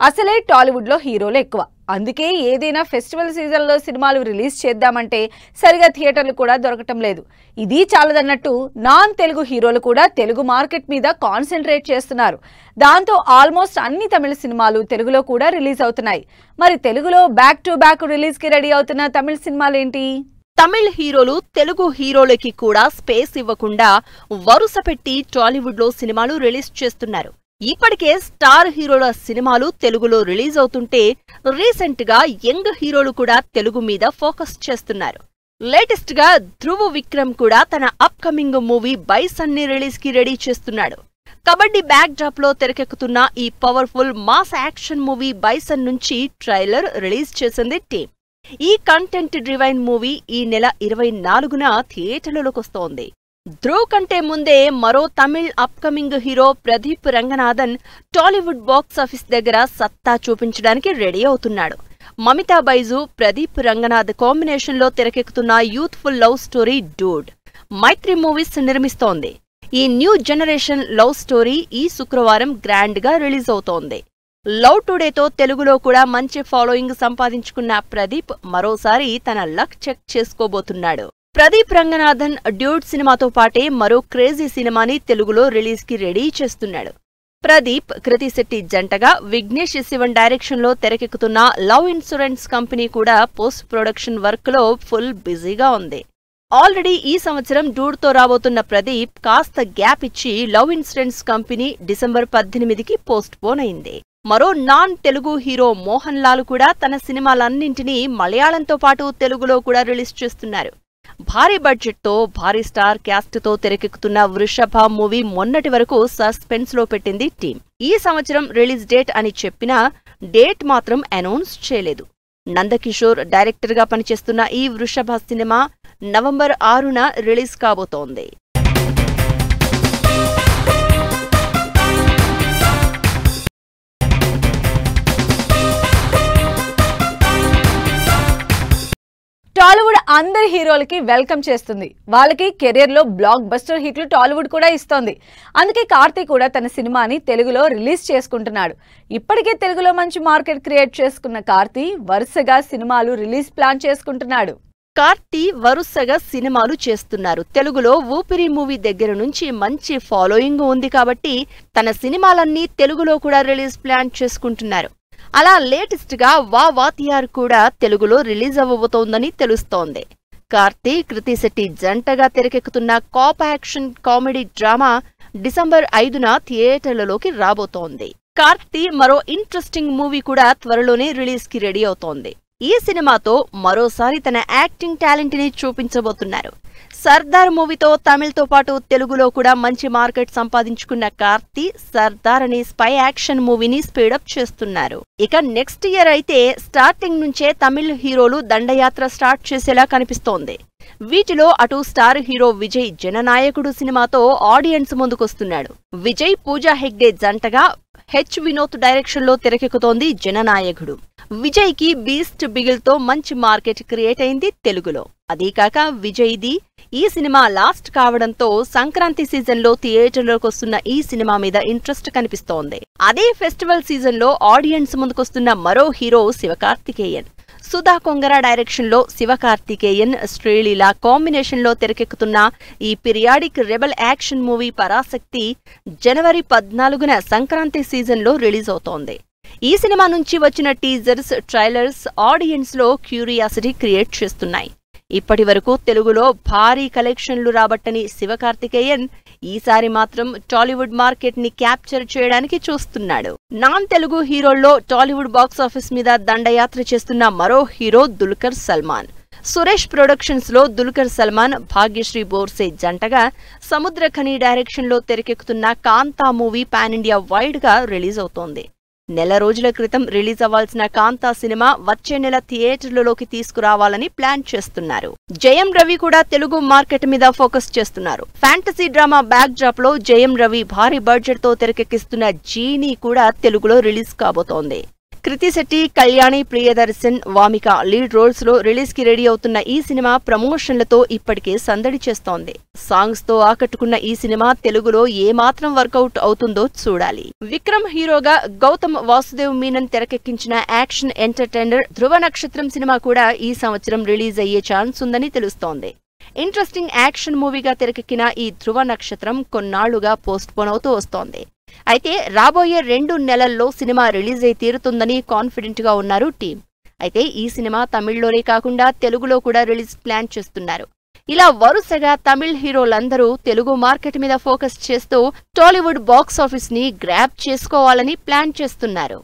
అసలే టాలీవుడ్ లో హీరోలు ఎక్కువ. అందుకే ఏదైనా ఫెస్టివల్ సీజన్ లో సినిమాలు రిలీజ్ చేద్దామంటే సరిగా థియేటర్లు కూడా దొరకటం లేదు. ఇది చాలదన్నట్టు నాన్ తెలుగు హీరోలు కూడా తెలుగు మార్కెట్ మీద కాన్సంట్రేట్ చేస్తున్నారు. దాంతో ఆల్మోస్ట్ అన్ని తమిళ సినిమాలు తెలుగులో కూడా రిలీజ్ అవుతున్నాయి. మరి తెలుగులో బ్యాక్ టు బ్యాక్ రిలీజ్ కి రెడీ అవుతున్న తమిళ సినిమాలేంటి? తమిళ హీరోలు తెలుగు హీరోలకి కూడా స్పేస్ ఇవ్వకుండా వరుస పెట్టి టాలీవుడ్ లో సినిమాలు రిలీజ్ చేస్తున్నారు. ఇప్పటికే స్టార్ హీరోల సినిమాలు తెలుగులో రిలీజ్ అవుతుంటే రీసెంట్ గా యంగ్ హీరోలు కూడా తెలుగు మీద ఫోకస్ చేస్తున్నారు. లేటెస్ట్ గా ధ్రువ్ విక్రమ్ కూడా తన అప్ కమింగ్ మూవీ బైసన్ ని రిలీజ్ కి రెడీ చేస్తున్నాడు. కబడ్డీ బ్యాక్ డ్రాప్ లో తెరకెక్కుతున్న ఈ powerful mass action movie bison నుంచి ట్రైలర్ రిలీజ్ చేసింది టీమ్. ఈ కంటెంట్ డ్రివైన్ మూవీ ఈ నెల 24న థియేటర్లలోకి వస్తోంది. ధ్రువ్ కంటే ముందే మరో Tamil upcoming hero Pradeep Ranganathan Tollywood box office దగ్గర సత్తా చూపించడానికి రెడీ అవుతున్నాడు. మమితా బైజు, ప్రదీప్ రంగనాథ్ కాంబినేషన్ లో తెరకెక్కుతున్న యూత్ఫుల్ లవ్ స్టోరీ డూడ్ మైత్రి మూవీస్ నిర్మిస్తోంది. ఈ న్యూ జనరేషన్ లవ్ స్టోరీ ఈ శుక్రవారం గ్రాండ్ గా రిలీజ్ అవుతోంది. లవ్ టుడేతో తెలుగులో కూడా మంచి ఫాలోయింగ్ సంపాదించుకున్న ప్రదీప్ మరోసారి తన లక్ చెక్ చేసుకోబోతున్నాడు. ప్రదీప్ రంగనాథన్ డ్యూడ్ సినిమాతో పాటే మరో క్రేజీ సినిమాని తెలుగులో రిలీజ్ కి రెడీ చేస్తున్నాడు. ప్రదీప్, కృతి శెట్టి జంటగా విఘ్నేష్ శివన్ డైరెక్షన్ లో తెరకెక్కుతున్న లవ్ ఇన్సూరెన్స్ కంపెనీ కూడా పోస్ట్ ప్రొడక్షన్ వర్క్ లో ఫుల్ బిజీగా ఉంది. ఆల్రెడీ ఈ సంవత్సరం డూడ్ తో రాబోతున్న ప్రదీప్ కాస్త గ్యాప్ ఇచ్చి లవ్ ఇన్సూరెన్స్ కంపెనీ డిసెంబర్ 18కి పోస్ట్ పోన్ అయింది. మరో నాన్ తెలుగు హీరో మోహన్ లాల్ కూడా తన సినిమాలన్నింటినీ మలయాళంతో పాటు తెలుగులో కూడా రిలీజ్ చేస్తున్నారు. భారీ బడ్జెట్ తో భారీ స్టార్ క్యాస్ట్ తో తెరకెక్కుతున్న వృషభ మూవీ మొన్నటి వరకు సస్పెన్స్ లో పెట్టింది టీం. ఈ సంవత్సరం రిలీజ్ డేట్ అని చెప్పినా డేట్ మాత్రం అనౌన్స్ చేయలేదు. నందకిషోర్ డైరెక్టర్ గా పనిచేస్తున్న ఈ వృషభ సినిమా నవంబర్ 6న రిలీజ్ కాబోతోంది. టాలీవుడ్ అందరి హీరోలకి వెల్కమ్ చేస్తుంది. వాళ్ళకి కెరీర్ లో బ్లాక్ బస్టర్ హిట్లు టాలీవుడ్ కూడా ఇస్తోంది. అందుకే కార్తీ కూడా తన సినిమాని తెలుగులో రిలీజ్ చేసుకుంటున్నాడు. ఇప్పటికే తెలుగులో మంచి మార్కెట్ క్రియేట్ చేసుకున్న కార్తీ వరుసగా సినిమాలు రిలీజ్ ప్లాన్ చేసుకుంటున్నాడు. కార్తీ వరుసగా సినిమాలు చేస్తున్నారు. తెలుగులో ఊపిరి మూవీ దగ్గర నుంచి మంచి ఫాలోయింగ్ ఉంది కాబట్టి తన సినిమాలన్నీ తెలుగులో కూడా రిలీజ్ ప్లాన్ చేసుకుంటున్నారు. అలా లేటెస్ట్ గా వాతియార్ కూడా తెలుగులో రిలీజ్ అవ్వబోతోందని తెలుస్తోంది. కార్తీ, కృతి శెట్టి జంటగా తెరకెక్కుతున్న cop action comedy drama December 5న థియేటర్లలోకి రాబోతోంది. కార్తీ మరో ఇంట్రెస్టింగ్ మూవీ కూడా త్వరలోనే రిలీజ్ కి రెడీ అవుతోంది. ఈ సినిమాతో మరోసారి తన యాక్టింగ్ టాలెంట్ ని చూపించబోతున్నారు. సర్దార్ మూవీతో తమిళ్తో పాటు తెలుగులో కూడా మంచి మార్కెట్ సంపాదించుకున్న కార్తీ సర్దార్ అనే స్పై యాక్షన్ మూవీని స్పీడప్ చేస్తున్నారు. ఇక నెక్స్ట్ ఇయర్ అయితే స్టార్టింగ్ నుంచే తమిళ్ హీరోలు దండయాత్ర స్టార్ట్ చేసేలా కనిపిస్తోంది. వీటిలో అటు స్టార్ హీరో విజయ్ జననాయకుడు సినిమాతో ఆడియన్స్ ముందుకొస్తున్నాడు. విజయ్, పూజా హెగ్డే జంటగా వినోద్ డైరెక్షన్ లో తెరకెక్కుతోంది జననాయకుడు. విజయ్ కి బీస్ట్ బిగిల్ తో మంచి మార్కెట్ క్రియేట్ అయింది తెలుగులో. అదీకాక విజయ్ ది ఈ సినిమా లాస్ట్ కావడంతో సంక్రాంతి సీజన్ లో థియేటర్లోకి వస్తున్న ఈ సినిమా మీద ఇంట్రెస్ట్ కనిపిస్తోంది. అదే ఫెస్టివల్ సీజన్ లో ఆడియన్స్ ముందుకొస్తున్న మరో హీరో శివకార్తికేయన్. సుధా కొంగర డైరెక్షన్ లో శివకార్తికేయన్, శ్రీలీల కాంబినేషన్ లో తెరకెక్కుతున్న ఈ periodic rebel action movie Parasakthi జనవరి 14న సంక్రాంతి సీజన్ లో రిలీజ్ అవుతోంది. ఈ సినిమా నుంచి వచ్చిన టీజర్స్, ట్రైలర్స్ ఆడియన్స్ లో క్యూరియాసిటీ క్రియేట్ చేస్తున్నాయి. ఇప్పటి వరకు తెలుగులో భారీ కలెక్షన్లు రాబట్టని శివకార్తికేయన్ ఈసారి మాత్రం టాలీవుడ్ మార్కెట్ ని క్యాప్చర్ చేయడానికి చూస్తున్నాడు. నాన్ తెలుగు హీరోల్లో టాలీవుడ్ బాక్సాఫీస్ మీద దండయాత్ర చేస్తున్న మరో హీరో దుల్కర్ సల్మాన్. సురేష్ ప్రొడక్షన్స్ లో దుల్కర్ సల్మాన్, భాగ్యశ్రీ బోర్సే జంటగా సముద్రఖని డైరెక్షన్ లో తెరకెక్కుతున్న కాంతా మూవీ పాన్ ఇండియా వైడ్ గా రిలీజ్ అవుతోంది. నెల రోజుల క్రితం రిలీజ్ అవ్వాల్సిన కాంతా సినిమా వచ్చే నెల థియేటర్లలోకి తీసుకురావాలని ప్లాన్ చేస్తున్నారు. జయం రవి కూడా తెలుగు మార్కెట్ మీద ఫోకస్ చేస్తున్నారు. ఫ్యాంటసీ డ్రామా బ్యాక్ డ్రాప్ లో జయం రవి భారీ బడ్జెట్ తో తెరకెక్కిస్తున్న జీనీ కూడా తెలుగులో రిలీజ్ కాబోతోంది. కృతి శెట్టి, కళ్యాణి ప్రియదర్శన్, వామిక లీడ్ రోల్స్ లో రిలీజ్ కి రెడీ అవుతున్న ఈ సినిమా ప్రమోషన్లతో ఇప్పటికే సందడి చేస్తోంది. సాంగ్స్ తో ఆకట్టుకున్న ఈ సినిమా తెలుగులో ఏమాత్రం వర్కౌట్ అవుతుందో చూడాలి. విక్రమ్ హీరోగా గౌతమ్ వాసుదేవ్ మీనన్ తెరకెక్కించిన యాక్షన్ ఎంటర్టైనర్ ధ్రువ నక్షత్రం సినిమా కూడా ఈ సంవత్సరం రిలీజ్ అయ్యే ఛాన్స్ ఉందని తెలుస్తోంది. ఇంట్రెస్టింగ్ యాక్షన్ మూవీగా తెరకెక్కిన ఈ ధ్రువ నక్షత్రం కొన్నాళ్లుగా పోస్ట్ పోన్ అవుతూ వస్తోంది. అయితే రాబోయే 2 నెలల్లో సినిమా రిలీజ్ అయి తీరుతుందని కాన్ఫిడెంట్ గా ఉన్నారు టీం. అయితే ఈ సినిమా తమిళ్లోనే కాకుండా తెలుగులో కూడా రిలీజ్ ప్లాన్ చేస్తున్నారు. ఇలా వరుసగా తమిళ్ హీరోలందరూ తెలుగు మార్కెట్ మీద ఫోకస్ చేస్తూ టాలీవుడ్ బాక్స్ ఆఫీస్ ని గ్రాబ్ చేసుకోవాలని ప్లాన్ చేస్తున్నారు.